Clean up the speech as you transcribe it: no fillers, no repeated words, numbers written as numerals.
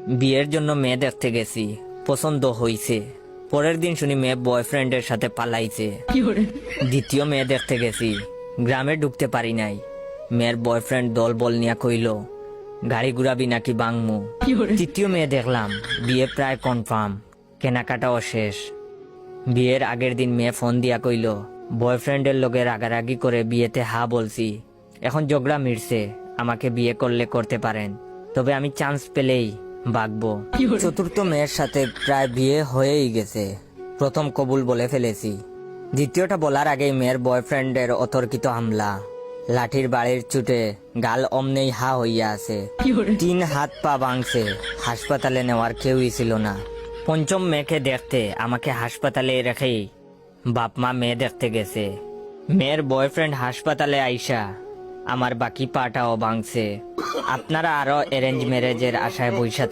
বিয়ের জন্য মেয়ে দেখতে গেছি, পছন্দ হইছে। পরের দিন শুনি মেয়ে বয়ফ্রেন্ডের সাথে পালাইছে। দ্বিতীয় মেয়ে দেখতে গেছি, গ্রামে ঢুকতে পারি নাই। মেয়ের বয়ফ্রেন্ড দল বল নিয়া কইল গাড়ি ঘুরাবি নাকি বাংমু। তৃতীয় মেয়ে দেখলাম, বিয়ে প্রায় কনফার্ম, কেনাকাটাও শেষ। বিয়ের আগের দিন মেয়ে ফোন দিয়া কইল বয়ফ্রেন্ডের লগে রাগারাগি করে বিয়েতে হা বলছি, এখন ঝগড়া মিটছে, আমাকে বিয়ে করলে করতে পারেন, তবে আমি চান্স পেলেই বাগবো। চতুর্থ মেয়ের সাথে প্রায় বিয়ে হয়েই গেছে, প্রথম কবুল বলে ফেলেছি। দ্বিতীয়টা বলার আগেই মেয়ের বয়ফ্রেন্ডের অতর্কিত হামলা, লাঠির বাড়ির চুটে গাল অমনেই হা হইয়া আছে, 3 হাত পা ভাঙছে, হাসপাতালে নেওয়ার কেউই ছিল না। পঞ্চম মেয়েকে দেখতে আমাকে হাসপাতালে রেখেই বাপ মা মেয়ে দেখতে গেছে। মেয়ের বয়ফ্রেন্ড হাসপাতালে আইসা আমার বাকি পাটাও ভাঙছে। আপনারা আরো অ্যারেঞ্জ ম্যারেজের আশায় বইসা থাকেন।